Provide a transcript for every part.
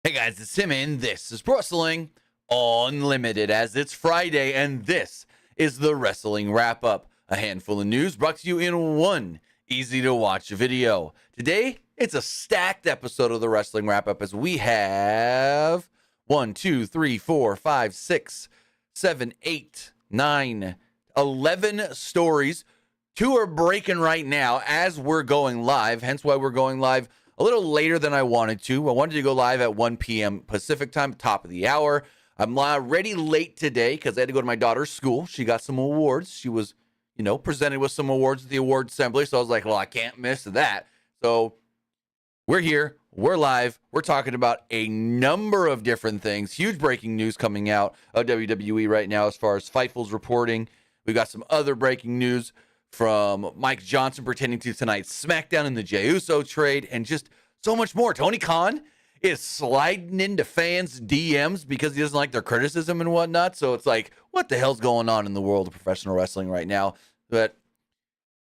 Hey guys, it's Tim and this is Pro Wrestling Unlimited as it's Friday and this is the Wrestling Wrap-Up. A handful of news brought to you in one easy to watch video. Today, it's a stacked episode of the Wrestling Wrap-Up as we have 1, 2, 3, 4, 5, 6, 7, 8, 9, 11 stories. 2 are breaking right now as we're going live, hence why we're going live a little later than I wanted to. I wanted to go live at 1 p.m. Pacific time, top of the hour. I'm already late today because I had to go to my daughter's school. She got some awards. She was, presented with some awards at the award assembly. So I was like, well, I can't miss that. So we're here. We're live. We're talking about a number of different things. Huge breaking news coming out of WWE right now as far as Fightful's reporting. We've got some other breaking news from Mike Johnson pertaining to tonight's SmackDown and the Jey Uso trade, and just so much more. Tony Khan is sliding into fans' DMs because he doesn't like their criticism and whatnot. So it's like, what the hell's going on in the world of professional wrestling right now? But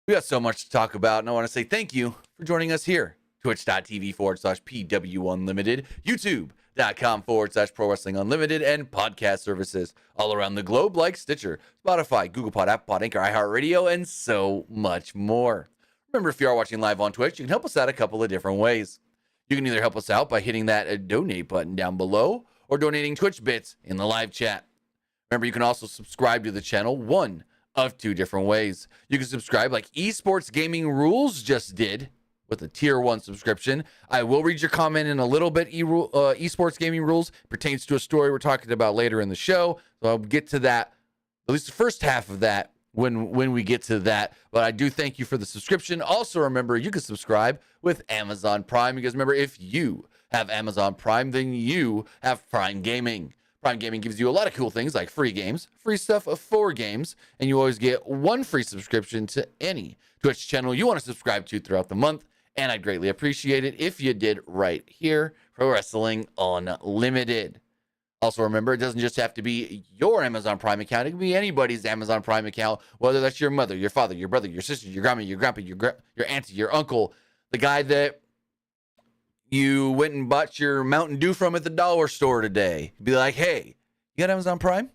we got so much to talk about, and I want to say thank you for joining us here. Twitch.tv/PW Unlimited, YouTube.com/Pro Wrestling Unlimited, and podcast services all around the globe like Stitcher, Spotify, Google Pod, Apple Pod, Anchor, iHeartRadio, and so much more. Remember, if you are watching live on Twitch, you can help us out a couple of different ways. You can either help us out by hitting that donate button down below or donating Twitch bits in the live chat. Remember, you can also subscribe to the channel one of 2 different ways. You can subscribe like Esports Gaming Rules just did, with a tier 1 subscription. I will read your comment in a little bit. Esports Gaming Rules pertains to a story we're talking about later in the show. So I'll get to that, at least the first half of that, when we get to that. But I do thank you for the subscription. Also, remember, you can subscribe with Amazon Prime, because remember, if you have Amazon Prime, then you have Prime Gaming. Prime Gaming gives you a lot of cool things like free games, free stuff for games, and you always get 1 free subscription to any Twitch channel you want to subscribe to throughout the month. And I'd greatly appreciate it if you did right here for Wrestling Unlimited. Also, remember, it doesn't just have to be your Amazon Prime account. It can be anybody's Amazon Prime account, whether that's your mother, your father, your brother, your sister, your grandma, your grandpa, your auntie, your uncle, the guy that you went and bought your Mountain Dew from at the dollar store today. Be like, hey, you got Amazon Prime?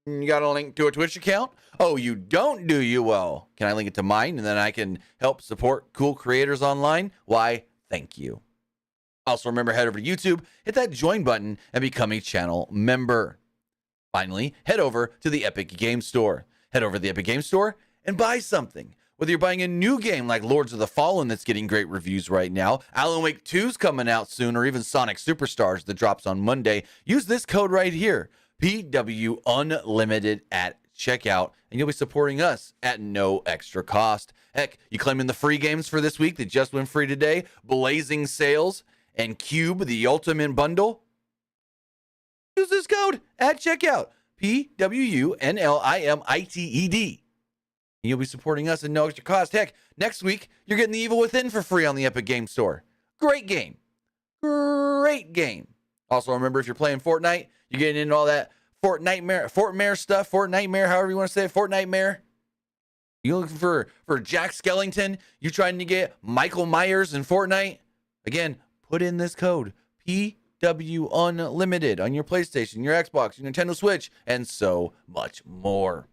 You got a link to a Twitch account? Oh, you don't, do you? Well, can I link it to mine and then I can help support cool creators online? Why, thank you. Also, remember, head over to YouTube, hit that join button, and become a channel member. Finally, head over to the Epic Games Store. Head over to the Epic Games Store and buy something. Whether you're buying a new game like Lords of the Fallen that's getting great reviews right now, Alan Wake 2's coming out soon, or even Sonic Superstars that drops on Monday, use this code right here, PW Unlimited at checkout, and you'll be supporting us at no extra cost. Heck, you claiming the free games for this week that just went free today, Blazing Sales and Cube, the Ultimate Bundle? Use this code at checkout, PWU Unlimited. And you'll be supporting us at no extra cost. Heck, next week, you're getting The Evil Within for free on the Epic Games Store. Great game. Great game. Also, remember, if you're playing Fortnite, you're getting into all that Fortnite stuff, Fortnite, however you want to say it, Fortnite. You looking for Jack Skellington? You trying to get Michael Myers in Fortnite? Again, put in this code, PW Unlimited, on your PlayStation, your Xbox, your Nintendo Switch, and so much more.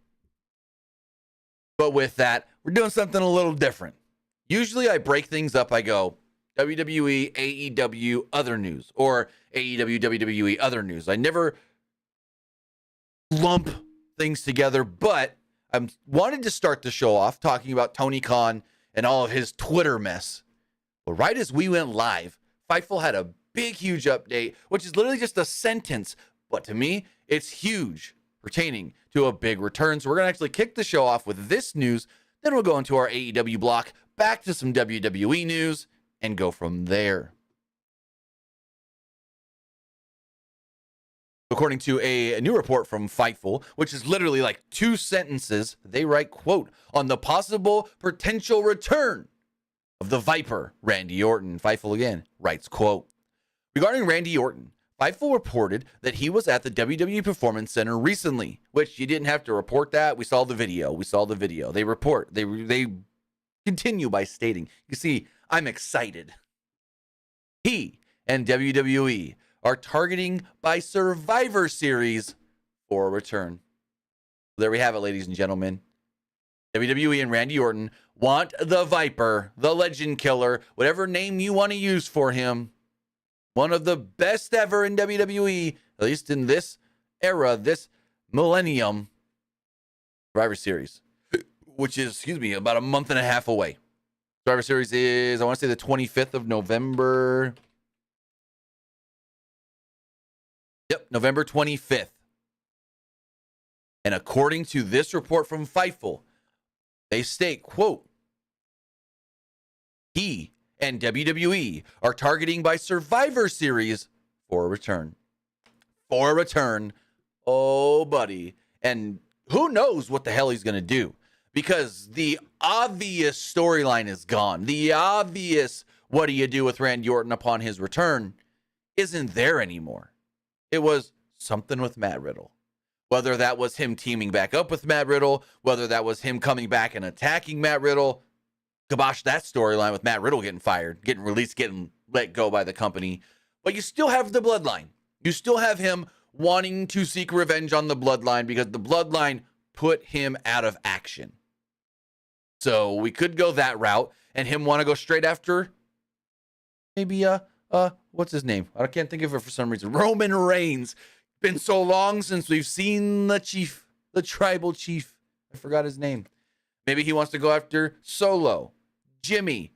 But with that, we're doing something a little different. Usually I break things up. I go WWE, AEW, other news, or AEW, WWE, other news. I never lump things together, but I wanted to start the show off talking about Tony Khan and all of his Twitter mess. But right as we went live, Fightful had a big, huge update, which is literally just a sentence. But to me, it's huge, pertaining to a big return. So we're going to actually kick the show off with this news. Then we'll go into our AEW block, back to some WWE news, and go from there. According to a new report from Fightful, which is literally like 2 sentences, they write, quote, on the possible potential return of the Viper, Randy Orton. Fightful again writes, quote, regarding Randy Orton, Fightful reported that he was at the WWE Performance Center recently, which you didn't have to report that. We saw the video. They report. They continue by stating, you see, I'm excited. He and WWE are targeting by Survivor Series for a return. There we have it, ladies and gentlemen. WWE and Randy Orton want the Viper, the Legend Killer, whatever name you want to use for him. One of the best ever in WWE, at least in this era, this millennium. Survivor Series, which is, about a month and a half away. Survivor Series is, I want to say, the 25th of November. Yep, November 25th. And according to this report from Fightful, they state, quote, he and WWE are targeting by Survivor Series for a return. For a return. Oh, buddy. And who knows what the hell he's going to do? Because the obvious storyline is gone. The obvious what do you do with Randy Orton upon his return isn't there anymore. It was something with Matt Riddle. Whether that was him teaming back up with Matt Riddle, whether that was him coming back and attacking Matt Riddle, kibosh that storyline with Matt Riddle getting fired, getting released, getting let go by the company. But you still have the Bloodline. You still have him wanting to seek revenge on the Bloodline because the Bloodline put him out of action. So we could go that route and him want to go straight after maybe, what's his name? I can't think of it for some reason. Roman Reigns. Been so long since we've seen the chief, the tribal chief. I forgot his name. Maybe he wants to go after Solo, Jimmy,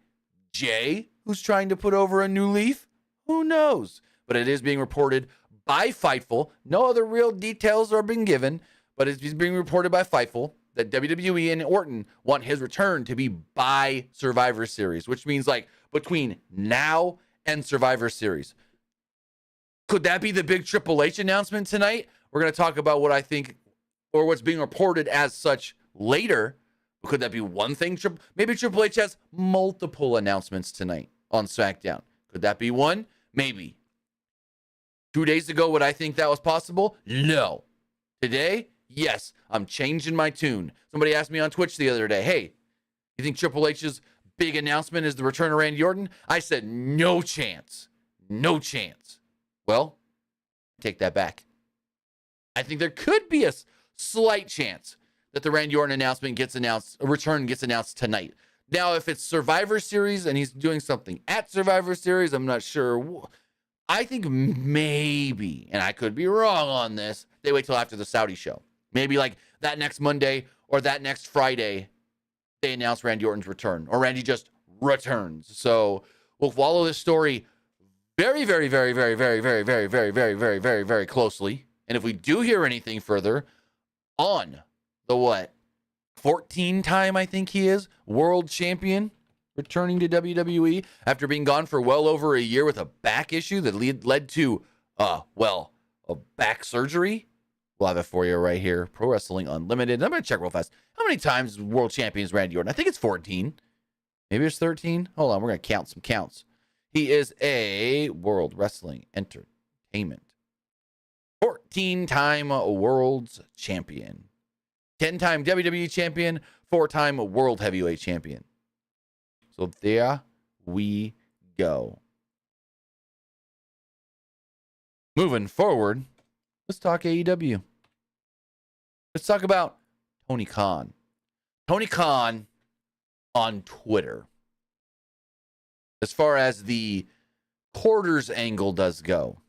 Jay, who's trying to put over a new leaf. Who knows? But it is being reported by Fightful. No other real details are being given, but it's being reported by Fightful that WWE and Orton want his return to be by Survivor Series, which means like between now and Survivor Series. Could that be the big Triple H announcement tonight? We're going to talk about what I think, or what's being reported as such later. Could that be one thing? Maybe Triple H has multiple announcements tonight on SmackDown. Could that be one? Maybe. 2 days ago, would I think that was possible? No. Today, yes. I'm changing my tune. Somebody asked me on Twitch the other day, hey, you think Triple H's big announcement is the return of Randy Orton? I said, no chance. No chance. Well, take that back. I think there could be a slight chance that the Randy Orton announcement gets announced, a return gets announced tonight. Now, if it's Survivor Series and he's doing something at Survivor Series, I'm not sure. I think maybe, and I could be wrong on this, they wait till after the Saudi show. Maybe like that next Monday or that next Friday, they announce Randy Orton's return, or Randy just returns. So we'll follow this story very, very, very, very, very, very, very, very, very, very, very, very closely. And if we do hear anything further on the 14-time, I think he is, world champion, returning to WWE after being gone for well over a year with a back issue that led to, a back surgery. We'll have it for you right here. Pro Wrestling Unlimited. I'm going to check real fast. How many times world champion is Randy Orton? I think it's 14. Maybe it's 13. Hold on. We're going to count some counts. He is a World Wrestling Entertainment 14-time world's champion. 10-time WWE champion. 4-time world heavyweight champion. So there we go. Moving forward, let's talk AEW. Let's talk about Tony Khan. Tony Khan on Twitter. As far as the quarters angle does go.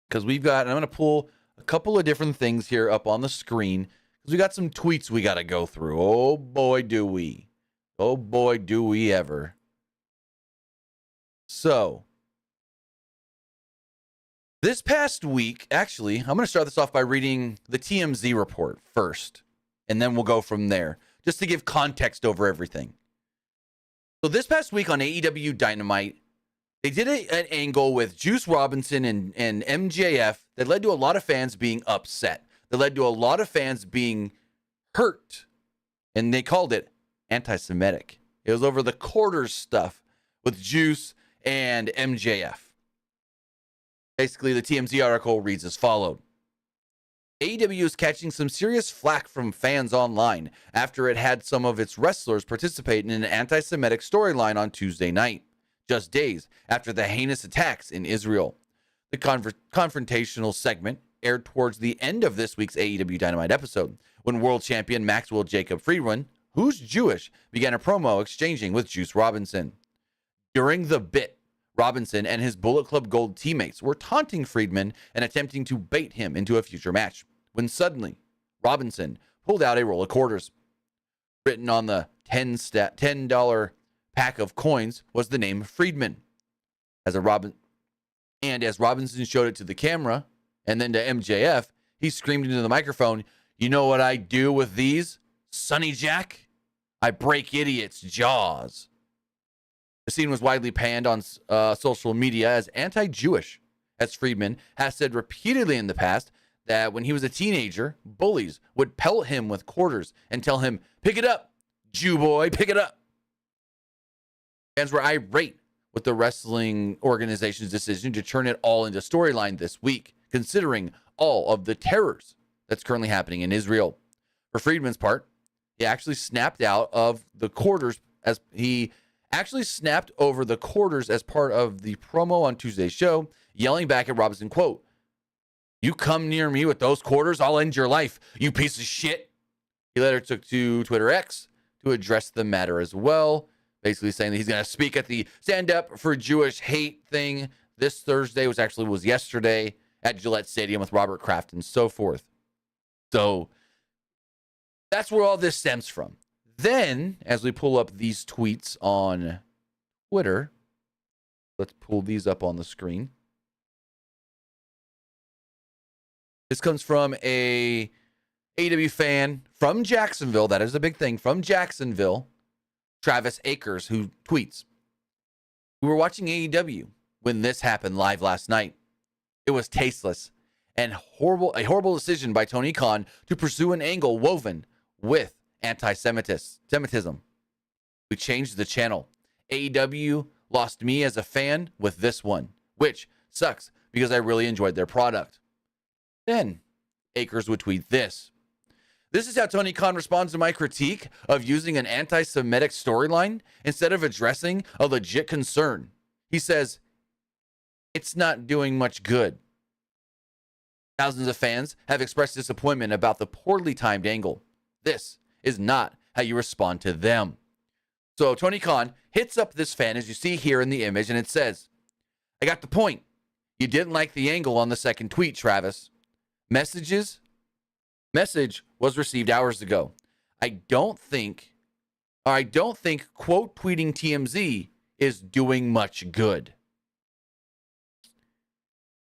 Because we've got, and I'm going to pull a couple of different things here up on the screen. Because we got some tweets we got to go through. Oh boy, do we. Oh boy, do we ever. So, this past week, actually, I'm going to start this off by reading the TMZ report first. And then we'll go from there. Just to give context over everything. So this past week on AEW Dynamite, they did an angle with Juice Robinson and MJF that led to a lot of fans being upset. That led to a lot of fans being hurt. And they called it anti-Semitic. It was over the quarters stuff with Juice and MJF. Basically, the TMZ article reads as followed. AEW is catching some serious flack from fans online after it had some of its wrestlers participate in an anti-Semitic storyline on Tuesday night, just days after the heinous attacks in Israel. The confrontational segment aired towards the end of this week's AEW Dynamite episode when world champion Maxwell Jacob Friedman, who's Jewish, began a promo exchanging with Juice Robinson. During the bit, Robinson and his Bullet Club Gold teammates were taunting Friedman and attempting to bait him into a future match, when suddenly Robinson pulled out a roll of quarters. Written on the $10 pack of coins was the name Friedman. As Robinson showed it to the camera and then to MJF, he screamed into the microphone, "You know what I do with these, Sonny Jack? I break idiots' jaws." The scene was widely panned on social media as anti-Jewish, as Friedman has said repeatedly in the past that when he was a teenager, bullies would pelt him with quarters and tell him, "Pick it up, Jew boy, pick it up." Fans were irate with the wrestling organization's decision to turn it all into storyline this week, considering all of the terrors that's currently happening in Israel. For Friedman's part, he actually snapped out of the quarters as over the quarters as part of the promo on Tuesday's show, yelling back at Robinson, quote, "You come near me with those quarters, I'll end your life, you piece of shit." He later took to Twitter X to address the matter as well, basically saying that he's going to speak at the Stand Up for Jewish Hate thing this Thursday, which actually was yesterday at Gillette Stadium with Robert Kraft and so forth. So that's where all this stems from. Then, as we pull up these tweets on Twitter, let's pull these up on the screen. This comes from a AEW fan from Jacksonville. That is a big thing. From Jacksonville, Travis Akers, who tweets, "We were watching AEW when this happened live last night. It was tasteless and a horrible decision by Tony Khan to pursue an angle woven with anti-Semitism. We changed the channel. AEW lost me as a fan with this one, which sucks because I really enjoyed their product." Then Akers would tweet this. "This is how Tony Khan responds to my critique of using an anti-Semitic storyline instead of addressing a legit concern. He says, it's not doing much good. Thousands of fans have expressed disappointment about the poorly timed angle. This is not how you respond to them." So Tony Khan hits up this fan, as you see here in the image, and it says, "I got the point. You didn't like the angle on the second tweet, Travis. Message was received hours ago. I don't think quote tweeting TMZ is doing much good."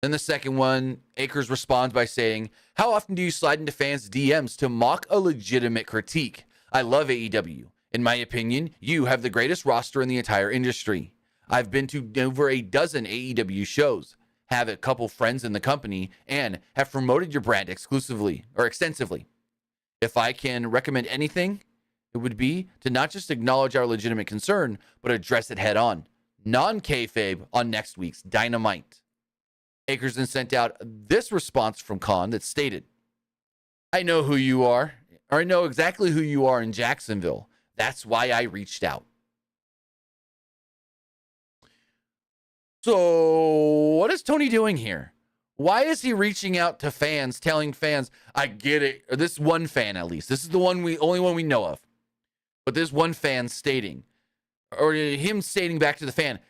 Then the second one, Akers responds by saying, "How often do you slide into fans' DMs to mock a legitimate critique? I love AEW. In my opinion, you have the greatest roster in the entire industry. I've been to over a dozen AEW shows, have a couple friends in the company, and have promoted your brand extensively. If I can recommend anything, it would be to not just acknowledge our legitimate concern, but address it head on. Non-kayfabe on next week's Dynamite." Akers then sent out this response from Khan that stated, "I know who you are, or I know exactly who you are in Jacksonville. That's why I reached out." So what is Tony doing here? Why is he reaching out to fans, telling fans, I get it, or this one fan at least, this is the only one we know of, but this one fan stating, or him stating back to the fan,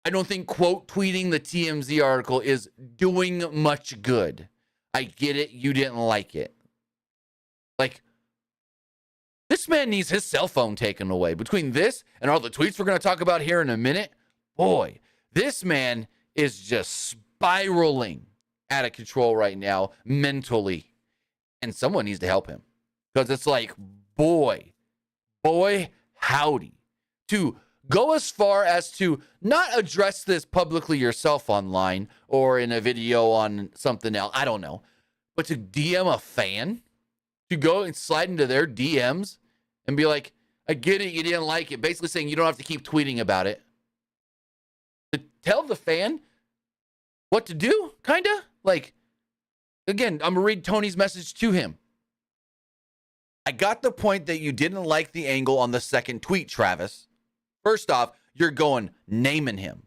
"I don't think quote tweeting the TMZ article is doing much good. I get it, you didn't like it." Like, this man needs his cell phone taken away. Between this and all the tweets we're going to talk about here in a minute, boy, this man is just spiraling out of control right now mentally. And someone needs to help him. Because it's like, boy, howdy. To go as far as to not address this publicly yourself online or in a video on something else, I don't know. But to DM a fan, to go and slide into their DMs and be like, "I get it, you didn't like it." Basically saying you don't have to keep tweeting about it. To tell the fan what to do, kind of? Like, again, I'm going to read Tony's message to him. "I got the point that you didn't like the angle on the second tweet, Travis. First off, you're going naming him.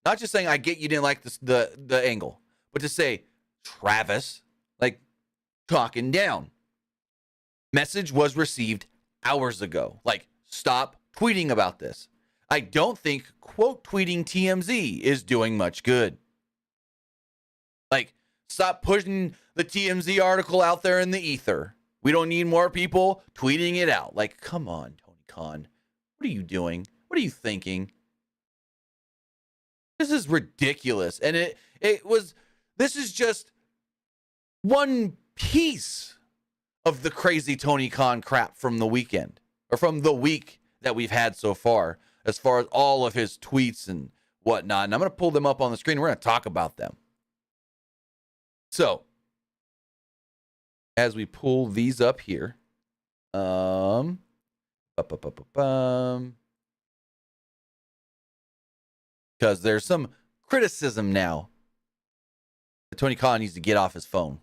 Not just saying, I get you didn't like the angle, but to say, Travis, like, talking down. Message was received hours ago. Like, stop tweeting about this. I don't think quote tweeting TMZ is doing much good. Like, stop pushing the TMZ article out there in the ether. We don't need more people tweeting it out. Like, come on, Tony Khan. What are you doing? What are you thinking? This is ridiculous. And this is just one piece of the crazy Tony Khan crap from the weekend, or from the week that we've had so far as all of his tweets and whatnot. And I'm going to pull them up on the screen. We're going to talk about them. So, as we pull these up here, because there's some criticism now that Tony Khan needs to get off his phone.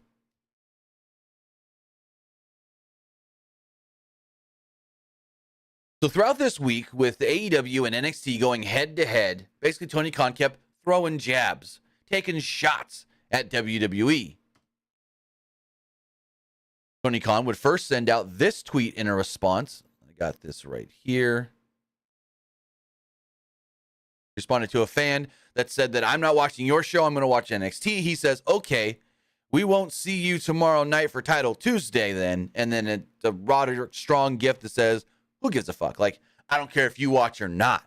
So throughout this week, with AEW and NXT going head-to-head, basically Tony Khan kept throwing jabs, taking shots at WWE. Tony Khan would first send out this tweet in a response. I got this right here. Responded to a fan that said that I'm not watching your show, I'm going to watch NXT. He says, okay, we won't see you tomorrow night for Title Tuesday then. And then it's a Roderick Strong gift that says, who gives a fuck? Like, I don't care if you watch or not.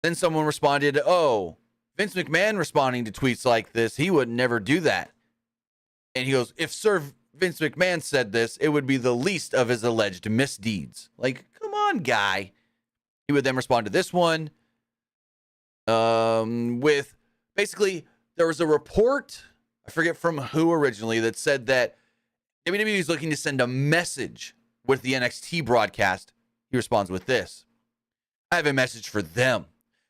Then someone responded, oh, Vince McMahon responding to tweets like this, he would never do that. And he goes, if Sir Vince McMahon said this, it would be the least of his alleged misdeeds. Like, come on, guy. He would then respond to this one with basically, there was a report, I forget from who originally, that said that WWE is looking to send a message with the NXT broadcast. He responds with this. I have a message for them.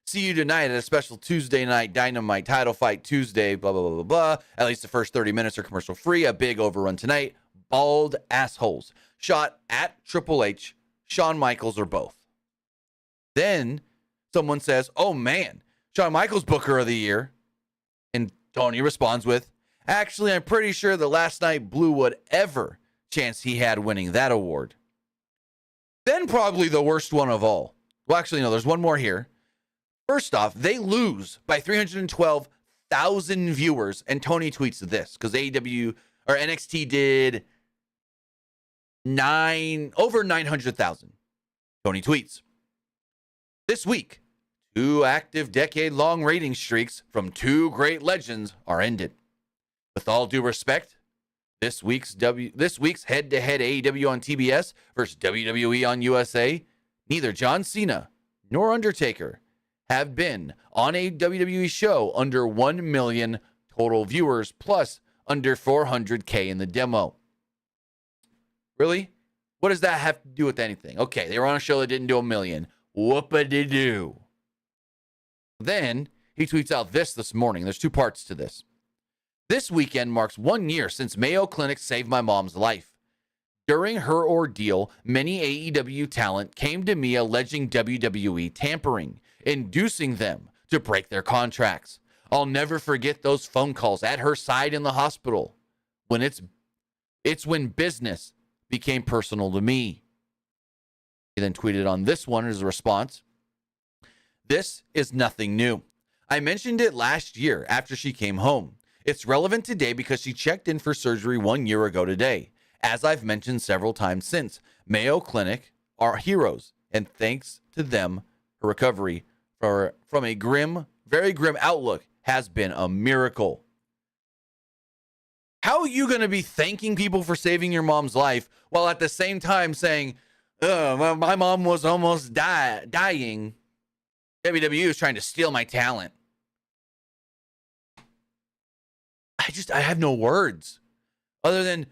See you tonight at a special Tuesday night Dynamite title fight Tuesday, blah, blah, blah, blah, blah. At least the first 30 minutes are commercial free. A big overrun tonight. Bald assholes. Shot at Triple H, Shawn Michaels, or both. Then someone says, oh man, Shawn Michaels Booker of the Year. And Tony responds with, actually, I'm pretty sure the last night blew whatever chance he had winning that award. Then probably the worst one of all. Well, actually, no, there's one more here. First off, they lose by 312,000 viewers, and Tony tweets this because AEW or NXT did over 900,000. Tony tweets, this week, 2 active decade-long rating streaks from 2 great legends are ended. With all due respect, this week's head-to-head AEW on TBS versus WWE on USA, neither John Cena nor Undertaker have been on a WWE show under 1 million total viewers, plus under 400K in the demo. Really? What does that have to do with anything? Okay, they were on a show that didn't do 1 million. Whoop-a-de-doo. Then he tweets out this morning. There's 2 parts to this. This weekend marks 1 year since Mayo Clinic saved my mom's life. During her ordeal, many AEW talent came to me alleging WWE tampering, inducing them to break their contracts. I'll never forget those phone calls at her side in the hospital. When it's when business became personal to me. He then tweeted on this one as a response. This is nothing new. I mentioned it last year after she came home. It's relevant today because she checked in for surgery 1 year ago today. As I've mentioned several times since, Mayo Clinic are heroes, and thanks to them, her recovery from a very grim outlook has been a miracle. How are you going to be thanking people for saving your mom's life while at the same time saying, my mom was almost dying. WWE is trying to steal my talent. I have no words other than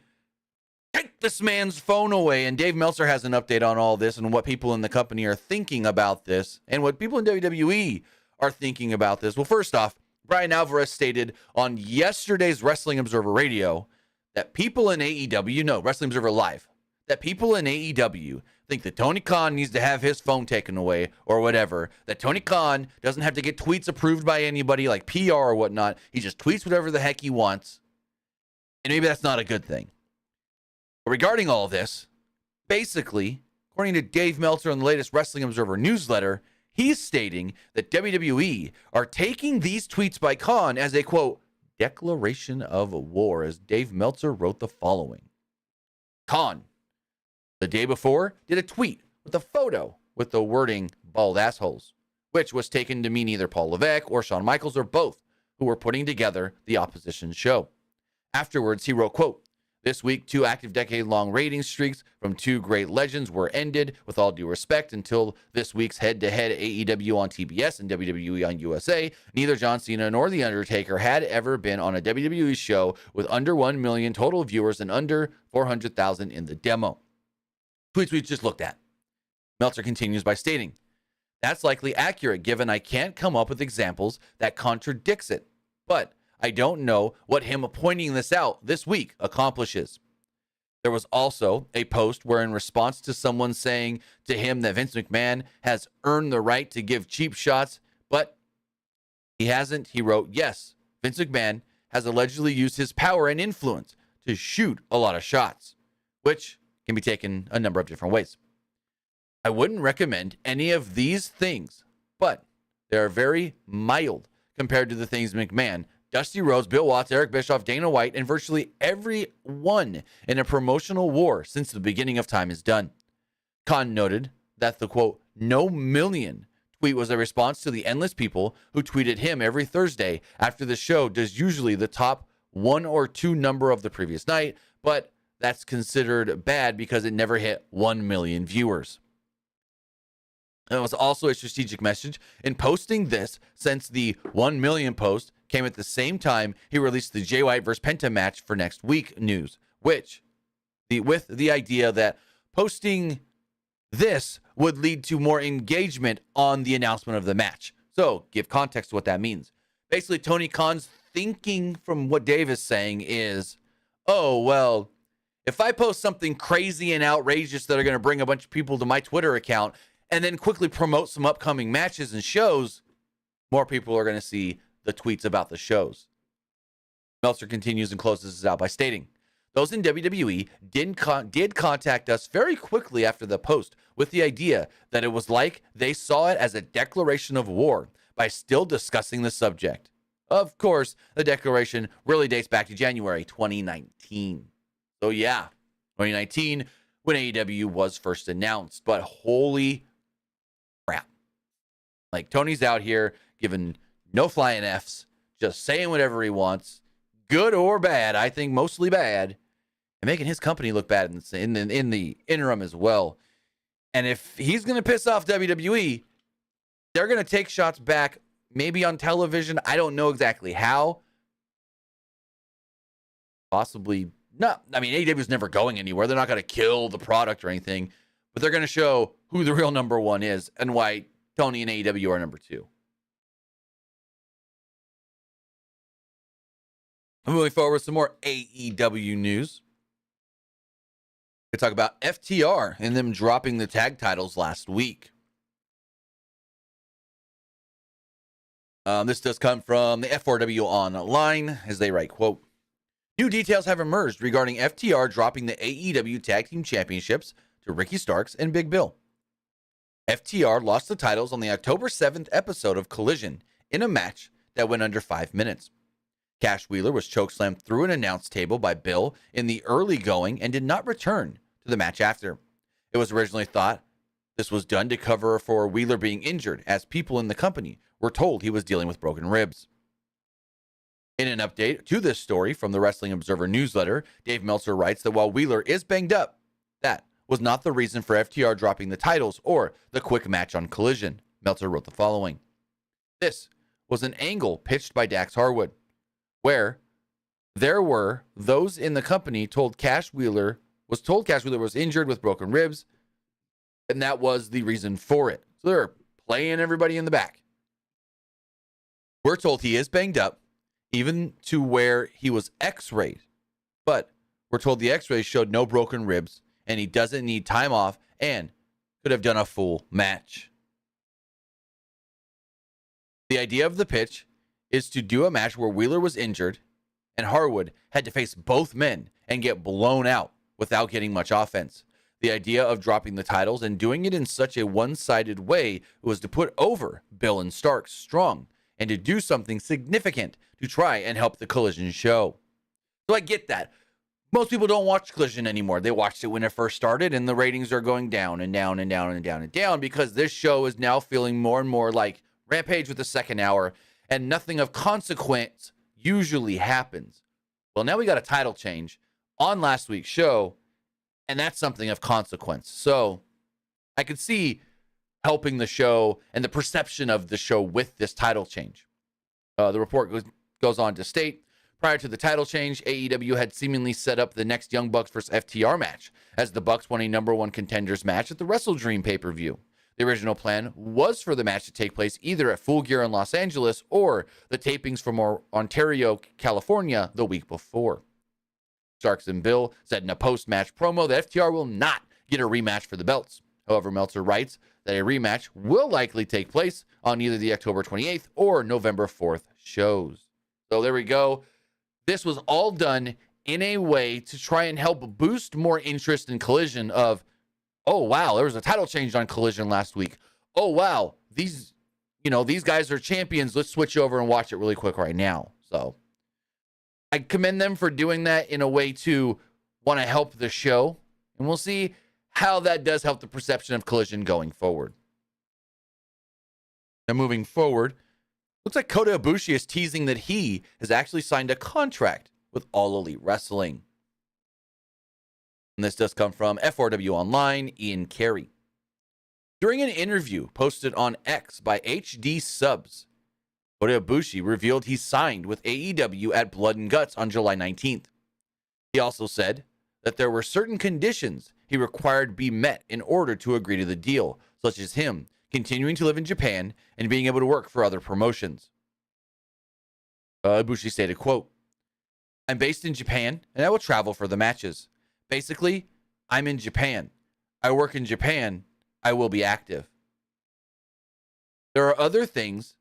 take this man's phone away. And Dave Meltzer has an update on all this and what people in the company are thinking about this and what people in WWE are thinking about this. Well, first off, Brian Alvarez stated on yesterday's Wrestling Observer Radio that people in AEW, no, Wrestling Observer Live, that people in AEW think that Tony Khan needs to have his phone taken away or whatever, that Tony Khan doesn't have to get tweets approved by anybody like PR or whatnot. He just tweets whatever the heck he wants. And maybe that's not a good thing. But regarding all of this, basically, according to Dave Meltzer in the latest Wrestling Observer newsletter, he's stating that WWE are taking these tweets by Khan as a, quote, declaration of war, as Dave Meltzer wrote the following. Khan, the day before, did a tweet with a photo with the wording bald assholes, which was taken to mean either Paul Levesque or Shawn Michaels or both, who were putting together the opposition show. Afterwards, he wrote, quote, this week, 2 active decade-long rating streaks from 2 great legends were ended, with all due respect, until this week's head-to-head AEW on TBS and WWE on USA. Neither John Cena nor The Undertaker had ever been on a WWE show with under 1 million total viewers and under 400,000 in the demo. Tweets we just looked at. Meltzer continues by stating, that's likely accurate, given I can't come up with examples that contradicts it. But I don't know what him pointing this out this week accomplishes. There was also a post where, in response to someone saying to him that Vince McMahon has earned the right to give cheap shots, but he hasn't, he wrote, yes, Vince McMahon has allegedly used his power and influence to shoot a lot of shots, which can be taken a number of different ways. I wouldn't recommend any of these things, but they are very mild compared to the things McMahon, Dusty Rhodes, Bill Watts, Eric Bischoff, Dana White, and virtually everyone in a promotional war since the beginning of time is done. Khan noted that the, quote, no million tweet was a response to the endless people who tweeted him every Thursday after the show does usually the top 1 or 2 number of the previous night, but that's considered bad because it never hit 1 million viewers. It was also a strategic message in posting this, since the 1 million post came at the same time he released the Jay White vs. Penta match for next week news, with the idea that posting this would lead to more engagement on the announcement of the match. So give context to what that means. Basically, Tony Khan's thinking from what Dave is saying is, oh, well, if I post something crazy and outrageous that are going to bring a bunch of people to my Twitter account and then quickly promote some upcoming matches and shows, more people are going to see the tweets about the shows. Meltzer continues and closes this out by stating, those in WWE did contact us very quickly after the post with the idea that it was like they saw it as a declaration of war by still discussing the subject. Of course, the declaration really dates back to January 2019. So yeah, 2019 when AEW was first announced, but holy crap. Like, Tony's out here giving no flying Fs, just saying whatever he wants, good or bad. I think mostly bad, and making his company look bad in the interim as well. And if he's going to piss off WWE, they're going to take shots back, maybe on television. I don't know exactly how. Possibly not. I mean, AEW is never going anywhere. They're not going to kill the product or anything, but they're going to show who the real number one is and why Tony and AEW are number 2. Moving forward with some more AEW news. We talk about FTR and them dropping the tag titles last week. This does come from the F4W Online, as they write, quote, new details have emerged regarding FTR dropping the AEW Tag Team Championships to Ricky Starks and Big Bill. FTR lost the titles on the October 7th episode of Collision in a match that went under 5 minutes. Cash Wheeler was chokeslammed through an announce table by Bill in the early going and did not return to the match after. It was originally thought this was done to cover for Wheeler being injured, as people in the company were told he was dealing with broken ribs. In an update to this story from the Wrestling Observer newsletter, Dave Meltzer writes that while Wheeler is banged up, that was not the reason for FTR dropping the titles or the quick match on Collision. Meltzer wrote the following. This was an angle pitched by Dax Harwood, where there were those in the company told Cash Wheeler was injured with broken ribs, and that was the reason for it. So they're playing everybody in the back. We're told he is banged up, even to where he was x-rayed, but we're told the x-rays showed no broken ribs, and he doesn't need time off and could have done a full match. The idea of the pitch is to do a match where Wheeler was injured and Harwood had to face both men and get blown out without getting much offense. The idea of dropping the titles and doing it in such a one-sided way was to put over Bill and Stark strong and to do something significant to try and help the Collision show. So I get that. Most people don't watch Collision anymore. They watched it when it first started, and the ratings are going down and down and down and down and down because this show is now feeling more and more like Rampage with the second hour, and nothing of consequence usually happens. Well, now we got a title change on last week's show, and that's something of consequence. So I could see helping the show and the perception of the show with this title change. The report goes on to state, prior to the title change, AEW had seemingly set up the next Young Bucks vs. FTR match, as the Bucks won a number one contenders match at the Wrestle Dream pay-per-view. The original plan was for the match to take place either at Full Gear in Los Angeles or the tapings from Ontario, California the week before. Starks and Bill said in a post-match promo that FTR will not get a rematch for the belts. However, Meltzer writes that a rematch will likely take place on either the October 28th or November 4th shows. So there we go. This was all done in a way to try and help boost more interest in Collision of, oh, wow, there was a title change on Collision last week. Oh, wow, these guys are champions. Let's switch over and watch it really quick right now. So I commend them for doing that in a way to want to help the show. And we'll see how that does help the perception of Collision going forward. Now, moving forward, looks like Kota Ibushi is teasing that he has actually signed a contract with All Elite Wrestling. And this does come from FRW Online, Ian Carey. During an interview posted on X by HD Subs, Kota Ibushi revealed he signed with AEW at Blood and Guts on July 19th. He also said that there were certain conditions he required be met in order to agree to the deal, such as him continuing to live in Japan and being able to work for other promotions. Ibushi stated, quote, "I'm based in Japan and I will travel for the matches. Basically, I'm in Japan. I work in Japan. I will be active. There are other things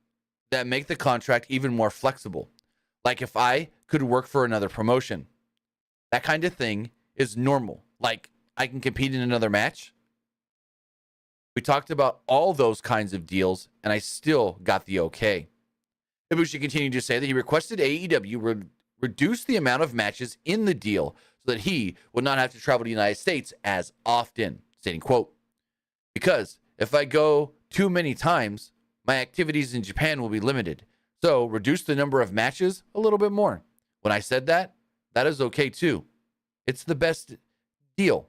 that make the contract even more flexible. Like if I could work for another promotion. That kind of thing is normal. Like I can compete in another match. We talked about all those kinds of deals and I still got the okay." Ibushi continued to say that he requested AEW reduce the amount of matches in the deal so that he would not have to travel to the United States as often, stating, quote, "Because if I go too many times, my activities in Japan will be limited. So reduce the number of matches a little bit more. When I said that, that is okay too. It's the best deal."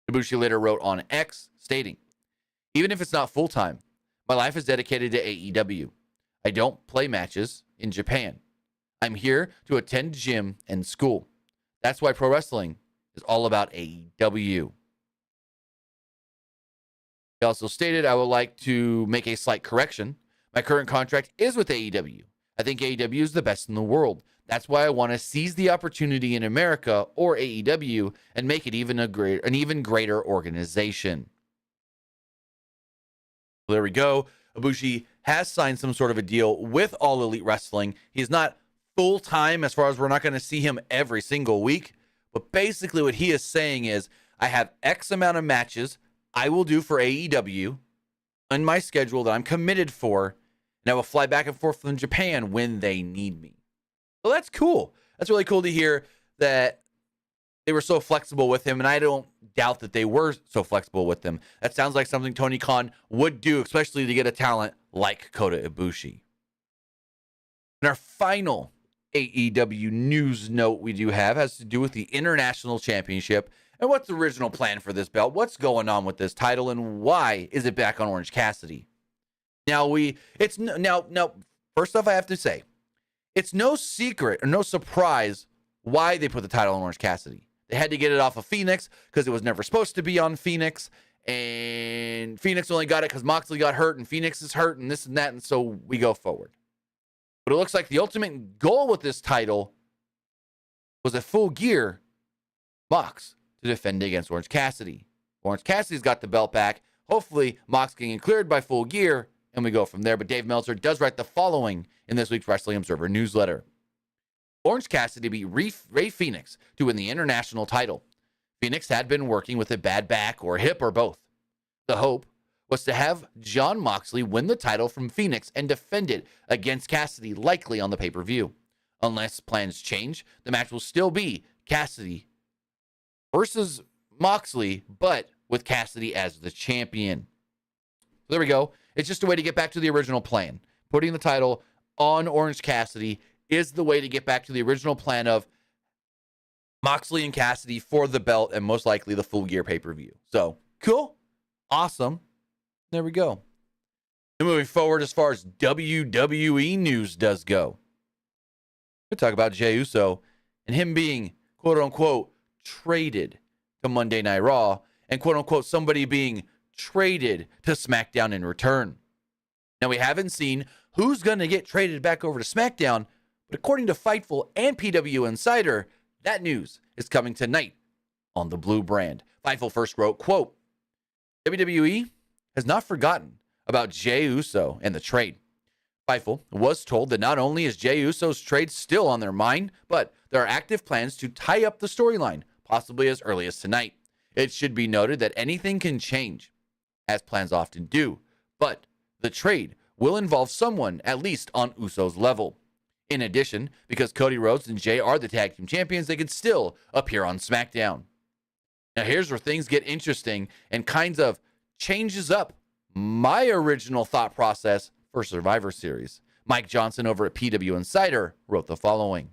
Ibushi later wrote on X, stating, "Even if it's not full-time, my life is dedicated to AEW. I don't play matches in Japan. I'm here to attend gym and school. That's why pro wrestling is all about AEW." He also stated, "I would like to make a slight correction. My current contract is with AEW. I think AEW is the best in the world. That's why I want to seize the opportunity in America or AEW and make it an even greater organization." Well, there we go. Ibushi has signed some sort of a deal with All Elite Wrestling. He's not full-time as far as we're not going to see him every single week. But basically what he is saying is, I have X amount of matches I will do for AEW in my schedule that I'm committed for, and I will fly back and forth from Japan when they need me. So that's cool. That's really cool to hear that they were so flexible with him, and I don't doubt that they were so flexible with him. That sounds like something Tony Khan would do, especially to get a talent like Kota Ibushi. And our final AEW news note we do have has to do with the International Championship and what's the original plan for this belt. What's going on with this title, and why is it back on Orange Cassidy? Now first off, I have to say, it's no secret or no surprise why they put the title on Orange Cassidy. They had to get it off of Phoenix because it was never supposed to be on Phoenix. And Phoenix only got it because Moxley got hurt and Phoenix is hurt and this and that. And so we go forward. But it looks like the ultimate goal with this title was at Full Gear. Mox to defend against Orange Cassidy. Orange Cassidy's got the belt back. Hopefully, Mox getting cleared by Full Gear, and we go from there. But Dave Meltzer does write the following in this week's Wrestling Observer newsletter. Orange Cassidy beat Ray Phoenix to win the international title. Phoenix had been working with a bad back or hip or both. The hope was to have Jon Moxley win the title from Phoenix and defend it against Cassidy, likely on the pay-per-view. Unless plans change, the match will still be Cassidy versus Moxley, but with Cassidy as the champion. So there we go. It's just a way to get back to the original plan. Putting the title on Orange Cassidy is the way to get back to the original plan of Moxley and Cassidy for the belt and most likely the Full Gear pay-per-view. So, cool. Awesome. There we go. And moving forward, as far as WWE news does go, we'll talk about Jey Uso and him being, quote-unquote, traded to Monday Night Raw and, quote-unquote, somebody being traded to SmackDown in return. Now, we haven't seen who's going to get traded back over to SmackDown, but according to Fightful and PWU Insider, that news is coming tonight on the Blue brand. Fightful first wrote, quote, WWE has not forgotten about Jey Uso and the trade. Fightful was told that not only is Jey Uso's trade still on their mind, but there are active plans to tie up the storyline, possibly as early as tonight. It should be noted that anything can change, as plans often do, but the trade will involve someone at least on Uso's level. In addition, because Cody Rhodes and Jey are the tag team champions, they could still appear on SmackDown. Now here's where things get interesting and kind of changes up my original thought process for Survivor Series. Mike Johnson over at PW Insider wrote the following.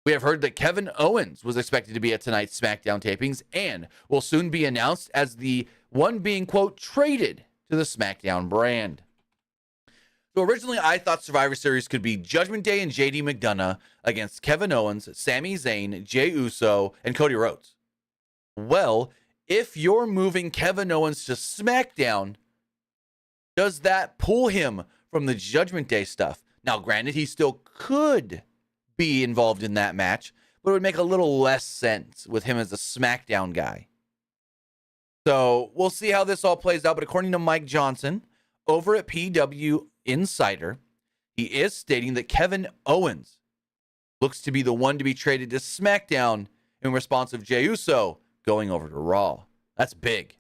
We have heard that Kevin Owens was expected to be at tonight's SmackDown tapings and will soon be announced as the one being, quote, traded to the SmackDown brand. So originally, I thought Survivor Series could be Judgment Day and JD McDonough against Kevin Owens, Sami Zayn, Jey Uso, and Cody Rhodes. Well, if you're moving Kevin Owens to SmackDown, does that pull him from the Judgment Day stuff? Now, granted, he still could be involved in that match, but it would make a little less sense with him as a SmackDown guy. So we'll see how this all plays out. But according to Mike Johnson over at PW Insider, he is stating that Kevin Owens looks to be the one to be traded to SmackDown in response of Jey Uso going over to Raw. That's big.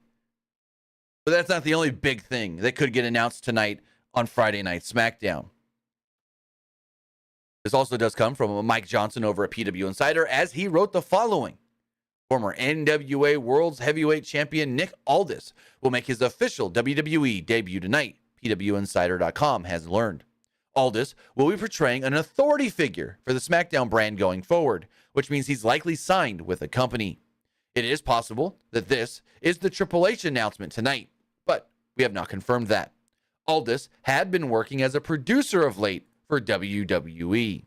But that's not the only big thing that could get announced tonight on Friday Night SmackDown. This also does come from Mike Johnson over at PW Insider, as he wrote the following. Former NWA World's Heavyweight Champion Nick Aldis will make his official WWE debut tonight, PWInsider.com has learned. Aldis will be portraying an authority figure for the SmackDown brand going forward, which means he's likely signed with a company. It is possible that this is the Triple H announcement tonight, but we have not confirmed that. Aldis had been working as a producer of late for WWE.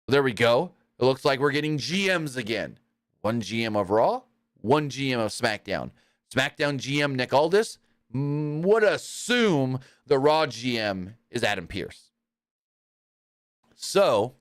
There we go. It looks like we're getting GMs again. One GM of Raw, one GM of SmackDown. SmackDown GM Nick Aldis would assume the Raw GM is Adam Pearce. So,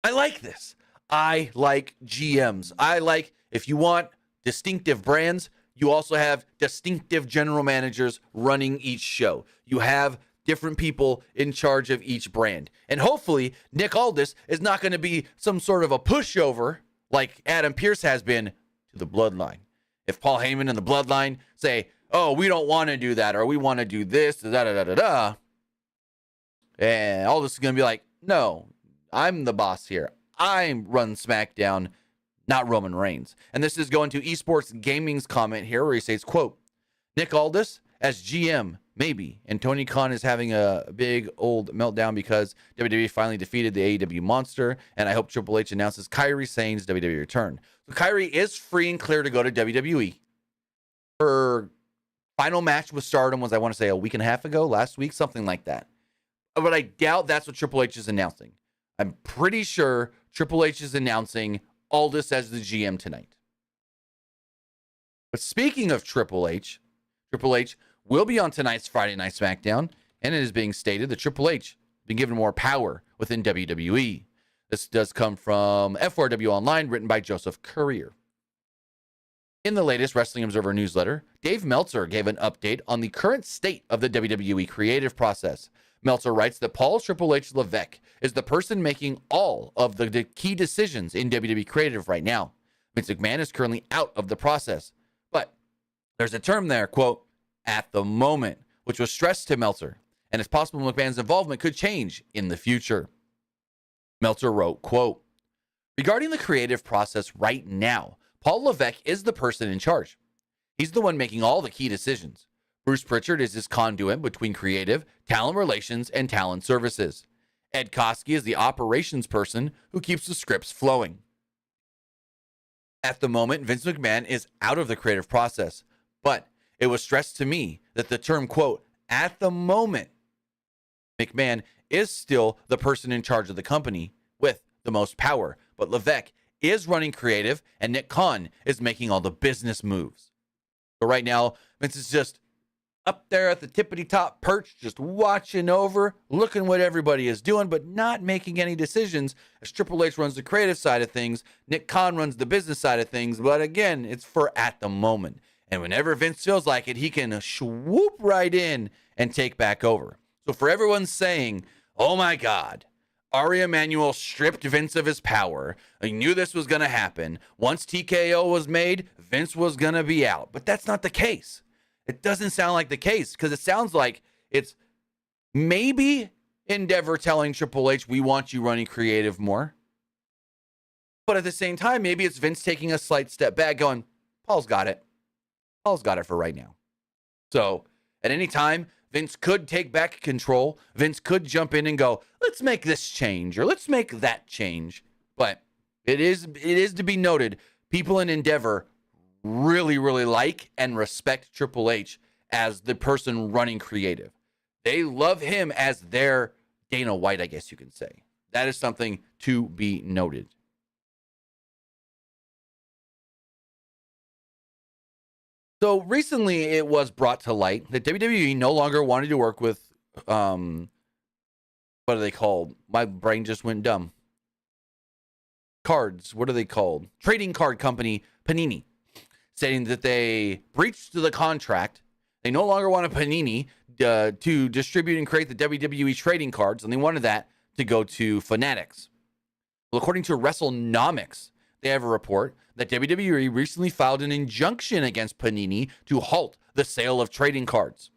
I like this. I like GMs. I like, if you want distinctive brands, you also have distinctive general managers running each show. You have different people in charge of each brand. And hopefully, Nick Aldis is not going to be some sort of a pushover like Adam Pearce has been to the Bloodline. If Paul Heyman and the Bloodline say, oh, we don't want to do that, or we want to do this, da-da-da-da-da, and Aldis is going to be like, no, I'm the boss here. I run SmackDown, not Roman Reigns. And this is going to Esports Gaming's comment here where he says, quote, Nick Aldis as GM, maybe. And Tony Khan is having a big old meltdown because WWE finally defeated the AEW monster. And I hope Triple H announces Kairi Sane's WWE return. So Kairi is free and clear to go to WWE. Her final match with Stardom was, I want to say, a week and a half ago, last week, something like that. But I doubt that's what Triple H is announcing. I'm pretty sure Triple H is announcing Aldis as the GM tonight. But speaking of Triple H will be on tonight's Friday Night SmackDown, and it is being stated that Triple H has been given more power within WWE. This does come from F4W Online, written by Joseph Courier. In the latest Wrestling Observer newsletter, Dave Meltzer gave an update on the current state of the WWE creative process. Meltzer writes that Paul Triple H Levesque is the person making all of the key decisions in WWE creative right now. Vince McMahon is currently out of the process. But there's a term there, quote, at the moment, which was stressed to Meltzer, and it's possible McMahon's involvement could change in the future. Meltzer wrote, quote, regarding the creative process right now, Paul Levesque is the person in charge. He's the one making all the key decisions. Bruce Pritchard is his conduit between creative, talent relations, and talent services. Ed Koskey is the operations person who keeps the scripts flowing. At the moment, Vince McMahon is out of the creative process, but it was stressed to me that the term, quote, at the moment, McMahon is still the person in charge of the company with the most power, but Levesque is running creative, and Nick Khan is making all the business moves. So right now, Vince is just up there at the tippity-top perch, just watching over, looking what everybody is doing, but not making any decisions, as Triple H runs the creative side of things, Nick Khan runs the business side of things, but again, it's for at the moment. And whenever Vince feels like it, he can swoop right in and take back over. So for everyone saying, oh my God, Ari Emanuel stripped Vince of his power. I knew this was going to happen. Once TKO was made, Vince was going to be out. But that's not the case. It doesn't sound like the case, because it sounds like it's maybe Endeavor telling Triple H, we want you running creative more. But at the same time, maybe it's Vince taking a slight step back going, Paul's got it. Paul's got it for right now. So at any time, Vince could take back control. Vince could jump in and go, let's make this change or let's make that change. But it is to be noted, people in Endeavor really, really like and respect Triple H as the person running creative. They love him as their Dana White, I guess you can say. That is something to be noted. So recently it was brought to light that WWE no longer wanted to work with, what are they called? My brain just went dumb. Cards, what are they called? Trading card company Panini, stating that they breached the contract. They no longer wanted Panini to distribute and create the WWE trading cards, and they wanted that to go to Fanatics. Well, according to WrestleNomics, they have a report that WWE recently filed an injunction against Panini to halt the sale of trading cards.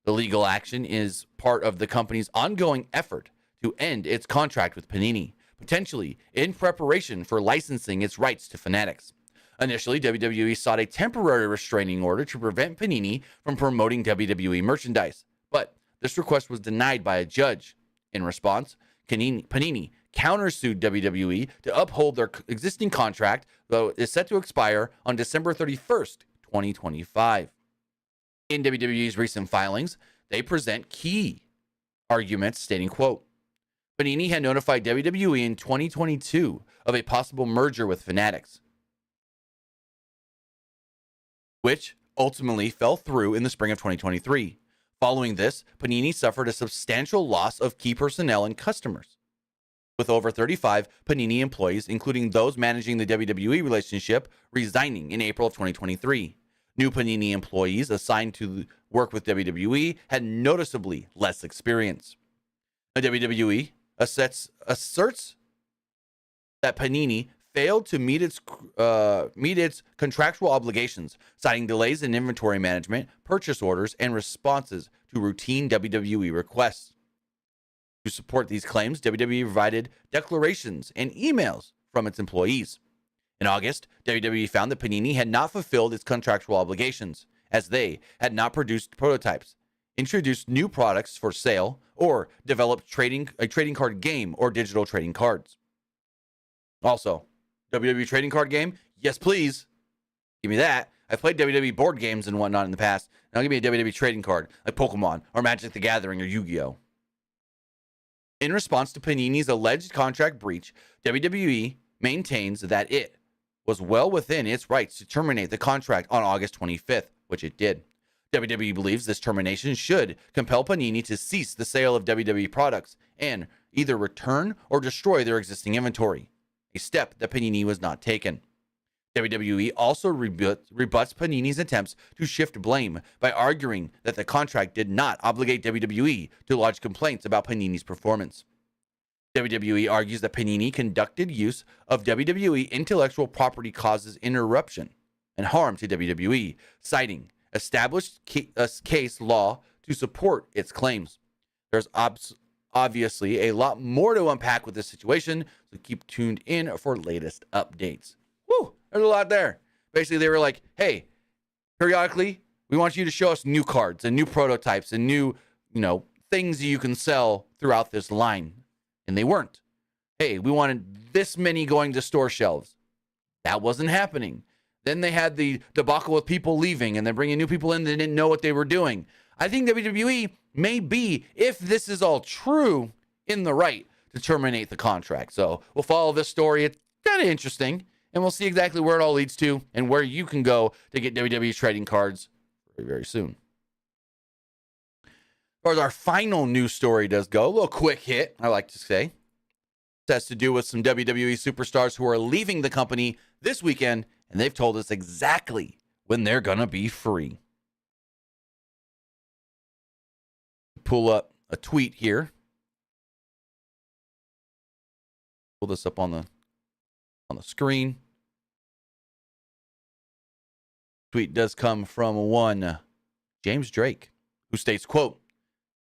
The legal action is part of the company's ongoing effort to end its contract with Panini, potentially in preparation for licensing its rights to Fanatics. Initially, WWE sought a temporary restraining order to prevent Panini from promoting WWE merchandise, but this request was denied by a judge. In response, Panini countersued WWE to uphold their existing contract, though it is set to expire on December 31st, 2025. In WWE's recent filings, they present key arguments stating, quote, Panini had notified WWE in 2022 of a possible merger with Fanatics, which ultimately fell through in the spring of 2023. Following this, Panini suffered a substantial loss of key personnel and customers, with over 35 Panini employees, including those managing the WWE relationship, resigning in April of 2023. New Panini employees assigned to work with WWE had noticeably less experience. The WWE asserts that Panini failed to meet its contractual obligations, citing delays in inventory management, purchase orders, and responses to routine WWE requests. To support these claims, WWE provided declarations and emails from its employees. In August, WWE found that Panini had not fulfilled its contractual obligations, as they had not produced prototypes, introduced new products for sale, or developed a trading card game or digital trading cards. Also, WWE trading card game? Yes, please. Give me that. I've played WWE board games and whatnot in the past. Now give me a WWE trading card, like Pokemon, or Magic the Gathering, or Yu-Gi-Oh! In response to Panini's alleged contract breach, WWE maintains that it was well within its rights to terminate the contract on August 25th, which it did. WWE believes this termination should compel Panini to cease the sale of WWE products and either return or destroy their existing inventory, a step that Panini was not taken. WWE also rebuts Panini's attempts to shift blame by arguing that the contract did not obligate WWE to lodge complaints about Panini's performance. WWE argues that Panini conducted use of WWE intellectual property causes interruption and harm to WWE, citing established case law to support its claims. There's obviously a lot more to unpack with this situation, so keep tuned in for latest updates. Woo, there's a lot there. Basically, they were like, hey, periodically, we want you to show us new cards and new prototypes and new, things you can sell throughout this line. And they weren't. Hey, we wanted this many going to store shelves. That wasn't happening. Then they had the debacle with people leaving and then bringing new people in that didn't know what they were doing. I think WWE may be, if this is all true, in the right to terminate the contract. So we'll follow this story. It's kind of interesting. And we'll see exactly where it all leads to and where you can go to get WWE trading cards very, very soon. As far as our final news story does go, a little quick hit, I like to say. This has to do with some WWE superstars who are leaving the company this weekend, and they've told us exactly when they're going to be free. Pull up a tweet here. Pull this up on the screen. Tweet does come from one James Drake, who states, quote,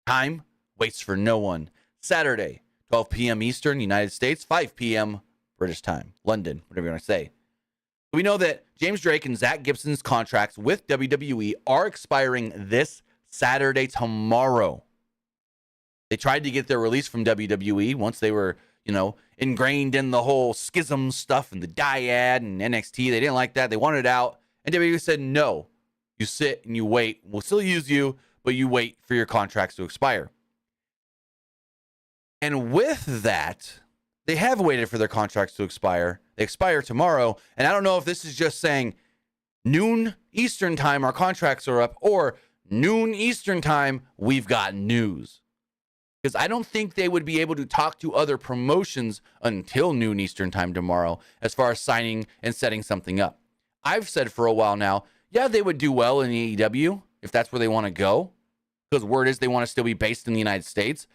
"Time waits for no one. Saturday, 12 p.m. Eastern, United States, 5 p.m. British time, London, whatever you want to say." We know that James Drake and Zack Gibson's contracts with WWE are expiring this Saturday, tomorrow. They tried to get their release from WWE once they were, ingrained in the whole schism stuff and the dyad and NXT. They didn't like that. They wanted out. And WWE said, no, you sit and you wait. We'll still use you, but you wait for your contracts to expire. And with that, they have waited for their contracts to expire. They expire tomorrow. And I don't know if this is just saying noon Eastern time, our contracts are up, or noon Eastern time, we've got news. Because I don't think they would be able to talk to other promotions until noon Eastern time tomorrow as far as signing and setting something up. I've said for a while now, yeah, they would do well in AEW if that's where they want to go. Because word is they want to still be based in the United States.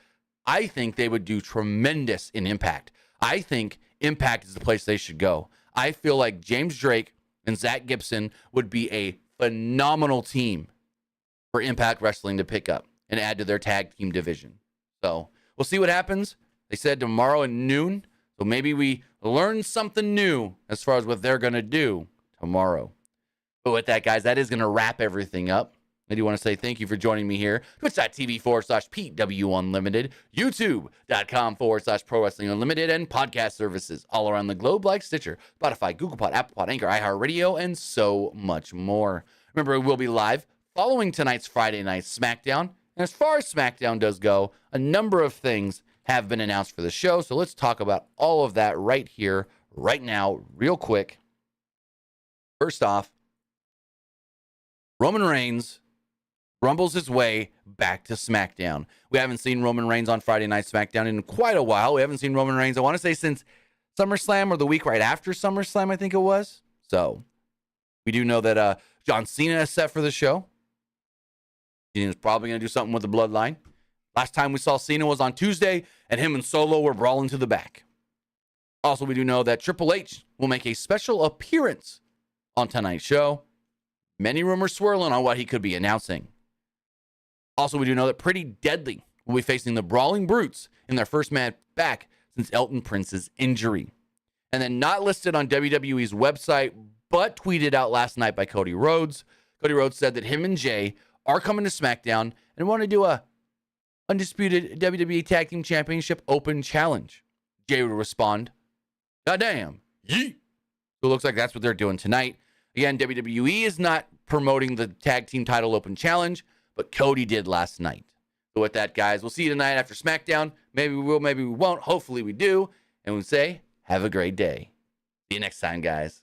I think they would do tremendous in Impact. I think Impact is the place they should go. I feel like James Drake and Zack Gibson would be a phenomenal team for Impact Wrestling to pick up and add to their tag team division. So we'll see what happens. They said tomorrow at noon. So maybe we learn something new as far as what they're going to do tomorrow. But with that, guys, that is going to wrap everything up. I do want to say thank you for joining me here. Twitch.tv/PW Unlimited, YouTube.com/Pro Wrestling Unlimited, and podcast services all around the globe like Stitcher, Spotify, Google Pod, Apple Pod, Anchor, iHeartRadio, and so much more. Remember, we'll be live following tonight's Friday Night SmackDown. And as far as SmackDown does go, a number of things have been announced for the show. So let's talk about all of that right here, right now, real quick. First off, Roman Reigns rumbles his way back to SmackDown. We haven't seen Roman Reigns on Friday Night SmackDown in quite a while. We haven't seen Roman Reigns, I want to say, since SummerSlam or the week right after SummerSlam, I think it was. So we do know that John Cena is set for the show. Cena's probably going to do something with the bloodline. Last time we saw Cena was on Tuesday, and him and Solo were brawling to the back. Also, we do know that Triple H will make a special appearance on tonight's show. Many rumors swirling on what he could be announcing. Also, we do know that Pretty Deadly will be facing the Brawling Brutes in their first match back since Elton Prince's injury. And then not listed on WWE's website, but tweeted out last night by Cody Rhodes. Cody Rhodes said that him and Jay are coming to SmackDown and want to do a undisputed WWE Tag Team Championship Open Challenge. Jay would respond, "Goddamn, yeet." So it looks like that's what they're doing tonight. Again, WWE is not promoting the Tag Team Title Open Challenge, but Cody did last night. So with that, guys, we'll see you tonight after SmackDown. Maybe we will, maybe we won't. Hopefully we do. And we say, have a great day. See you next time, guys.